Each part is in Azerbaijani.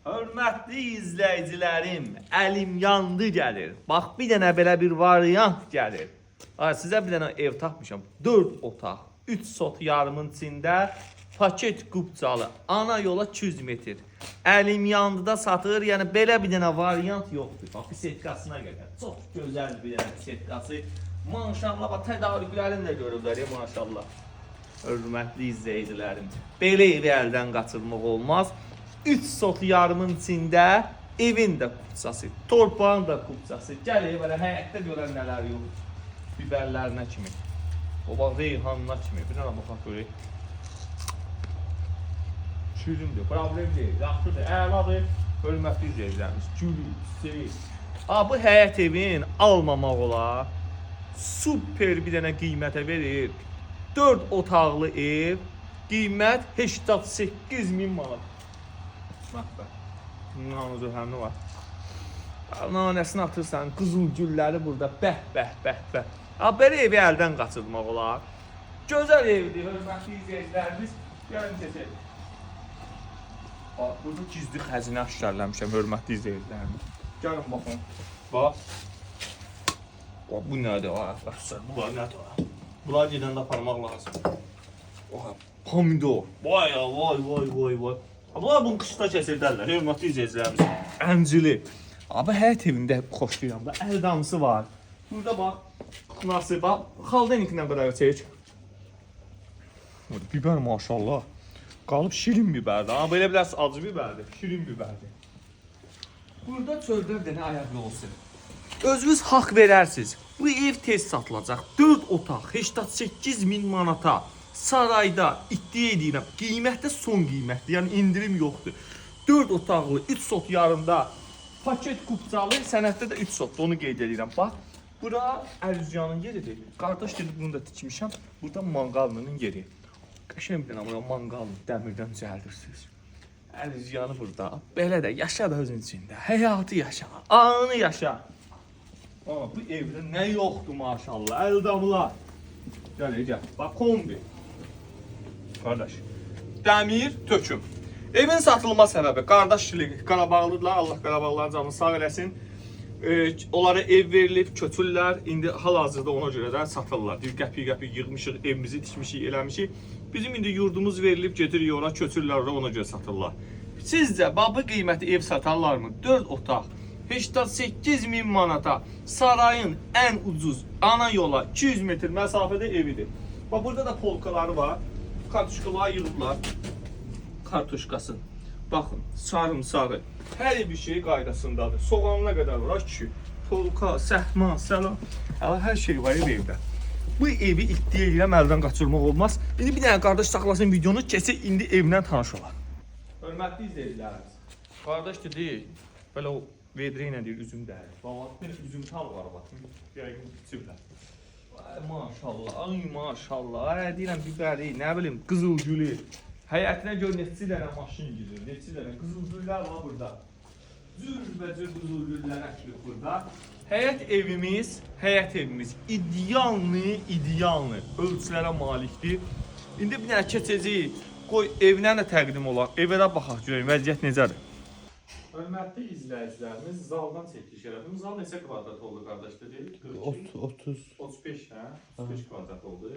Hörmətli izləyicilərim, əlim yandı gəlir. Bax, bir dənə belə bir variant gəlir. Sizə bir dənə ev tapmışam. 4 otaq, 3 sot yarımın içində, paket qubcalı, ana yola 200 metr. Əlim yandıda satır, yəni belə bir dənə variant yoxdur. Bax, bir setkasına gəlir. Çox gözəl bir dənə setkası. Maşallah, bax, tədarüklərini də görürlər, maşallah. Hörmətli izləyicilərim, belə evi əldən qaçırmaq olmaz. 3 sot yarımın içində evin də qubcası, torpağın da qubcası. Gəlir belə həyətdə görən nələr yox. Biberlərinə kimi. O bax reyhanına kimi. Bir dənə baxaq görək. Şirindir, problem deyil, yaxşıdır, əladır. Hörmətli izləyicilərimiz, gülür, bu həyət evin almamaq olar. Super bir dənə qiymətə verir. 4 otaqlı ev, qiymət 88.000 manat. Bax, nanı zöhəmli var. Nanəsini atırsan, qızıl gülləri burada, bəh. Belə evi əldən qaçırmaq olar. Gözəl evdir, hörmətli izləyicilərimiz. Gəlin keçək. Burada gizli xəzinə aşkarlamışam, hörmətli izləyicilərimiz. Gəlin baxın. Bax. Bu nədir? Bunlar nədir? Bunlar gedəndə aparmaq lazım. Pomidor. Vay. Bunlar bunu qışda kəsirdərlər, hörmətli izləyicilərimiz. Əncili. Abi həyət evində xoşlayıram da, əl damısı var. Burada bax, nasıl, bax, xaldeniklə qədər çək. Biber maşallah. Qalıb şirin biberdir. Amma belə bilərsiniz, acı biberdir, şirin biberdir. Burada çöldə bir dənə ayaq olsun. Özünüz haqq verərsiniz. Bu ev tez satılacaq. 4 otaq, 88.000 manata. Sarayda iddia edirəm, qiymətdə son qiymətdir, yəni indirim yoxdur. 4 otaqlı, 3 sot yarımda, paket qubcalı, sənətdə də 3 sotdur, onu qeyd edirəm. Bax, bura əlüzyanın yeridir. Qardaş dedi, bunu da tikmişəm. Burada manqalının yeri. Qəşəng bir dənə, manqalını dəmirdən düzəldirsiniz. Əlüzyanı burada. Belə də yaşa da özün içində. Həyatı yaşa, anı yaşa. Bu evdə nə yoxdur maşallah, əldamlar. Gəl. Bax, kombi. Qardaş, dəmir töküm. Evin satılma səbəbi, qardaşçilik, Qarabağlıdırlar, Allah Qarabağlıların canını sağ eləsin. Onlara ev verilib, köçürlər, indi hal-hazırda ona görə də satırlar. Bir qəpik yığmışıq, evimizi tikmişik, eləmişik. Bizim indi yurdumuz verilib, gedirik ora, köçürlər, ona görə satırlar. Sizcə, bu qiyməti ev satarlarmı? 4 otaq, 88.000 manata, sarayın ən ucuz ana yola 200 metr məsafədə evidir. Burada da polkaları var. Kartuşkalar yığıblar. Kartuşkası. Baxın, sarımsağı. Hər bir şey qaydasındadır. Soğanına qədər var ki, polka, səhman, salam. Hər şey var evdə. Bu evi iddia edirəm, əldən qaçırmaq olmaz. İndi bir dənə qardaş saxlasın videonu, keçək indi evlə tanış olaq. Hörmətli izləyicilərimiz. Qardaş dedi, belə o vedrə ilə deyir, üzüm dəyir. Belə üzüm tal var, baxın. Yəqin biçiblər. Maşallah, deyirəm biberi, nə bilim, qızıl gülü. Həyətinə gör, neçə dənə maşın gidir, neçə dənə qızıl güllər var burada. Cürbəcür qızıl güllər əkilib burada. Həyət evimiz ideallı ölçülərə malikdir. İndi bir dənə keçəcəyik, qoy evinə də təqdim olaq, evə də baxaq görək, vəziyyət necədir. Hörmətli izləyicilərimiz, zaldan çəkiliş elədim. Zal neçə kvadrat oldu, qardaş dedi? 35, hə? 35 kvadrat oldu.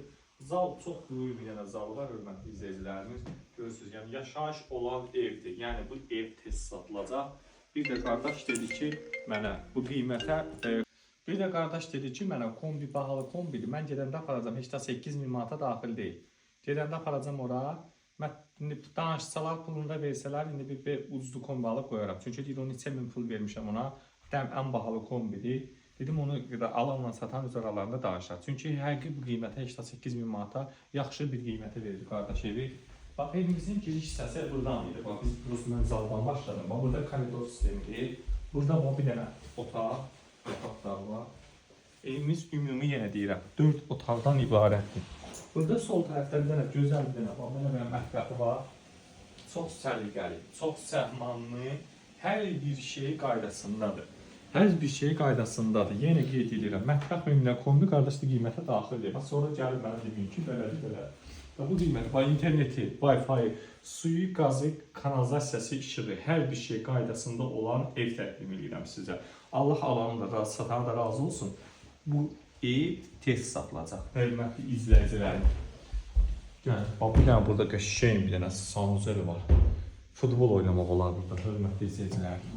Zal çox böyük bir dənə zal var, hörmətli izləyicilərimiz. Görürsünüz, yəni yaşayış olan evdir. Yəni bu ev tez satılacaq. Bir də qardaş dedi ki, mənə bu qiymətə... Bir də qardaş dedi ki, mənə kombi, bahalı kombidir. Mən gedəndə aparacam, 88.000 manata daxil deyil. Gedəndə aparacam ora. Danışsalar, pulunu da versələr, indi bir ucuzlu kombi alıb qoyaram. Çünki deyir, 13.000 pul vermişəm ona, ən bahalı kombidir. Dedim, onu alanla satan öz aralarında danışlar. Çünki həqiqi bu qiymətə 88.000 manata yaxşı bir qiymətə verir qardaş evi. Bax, evimizin giriş hissəsi buradan idi. Bax, biz mən zaldan başladım. Bax, burada koridor sistemidir. Burada bir dənə otaqlar var. Evimiz ümumi yenə deyirəm, 4 otaqdan ibarətdir. Burada sol tərəfdə bir dənə gözəl bir dənə var, mənə mətbəxi var. Çox səliqəli, çox səhmanlı, hər bir şey qaydasındadır. Hər bir şey qaydasındadır. Yenə qeyd edirəm, mətbəx müminə kombi qardaşlı qiymətə daxildir. Sonra gəlib mənə deyin ki, belədir, belə. Bu qiymət, bax interneti, Wi-Fi, suyu, qazı, kanalizasiyası, işığı, hər bir şey qaydasında olan ev təqdim edirəm sizə. Allah alanı da, satanı da razı olsun. Bu ev tez satılacaq. Hörmətli izləyicilərim. Yəni, bax bir dənə burada qəşəng bir dənə sanuzeli var. Futbol oynamaq olar burada, hörmətli izləyicilərim.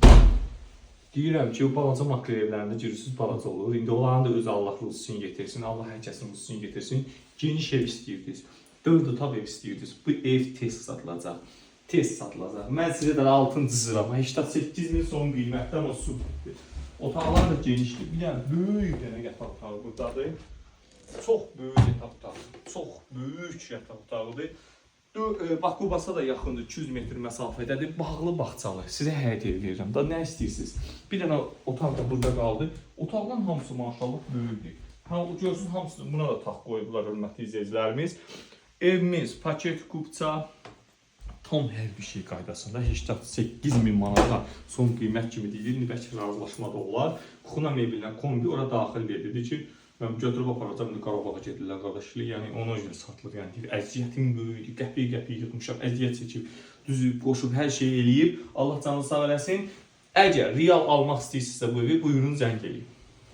Deyirəm ki, o balaca makro evlərində gürüsüz balaca olur. İndi onların da öz Allah ruzusunu getirsin, Allah hər kəsin ruzusunu getirsin. Geniş ev istəyirdiniz, 4 otaq ev istəyirdiniz. Bu ev tez satılacaq. Tez satılacaq. Mən sizə də 6-cı sıra, 88 min son qiymətdən o subdir. Otaqlar da genişdir. Bir dənə böyük dənə yataq otağı buradadır. Çox böyük yataq otağı. Çox böyük yataq otağıdır. Bakubasa da yaxındır, 200 metr məsafədədir. Bağlı bağçalı. Sizə hədiyyə verirəm. Da nə istəyirsiniz? Bir dənə otaq da burada qaldı. Otaqların hamısı maşallah böyükdür. Görsün hamısını buna da tax qoyublar hörmətli izləyicilərimiz. Evimiz paket kupça tam hər bir şey qaydasında 88 min manata son qiymət kimi deyilir. İndi bəlkə razılaşma da olar. Xuna mebillə kombi ora daxil dedi ki, mən götürüb aparacam, indi Qarabağa gedirlər qardaşlar. Yəni ona görə satılır. Yəni əziyyətin böyüdü, qəpik-qəpik yığmışam, əziyyət çəkib, düzüb, qoşub, hər şey eləyib. Allah canını sağ eləsin. Əgər real almaq istəyirsinizsə bu evi, buyurun zəng eləyin.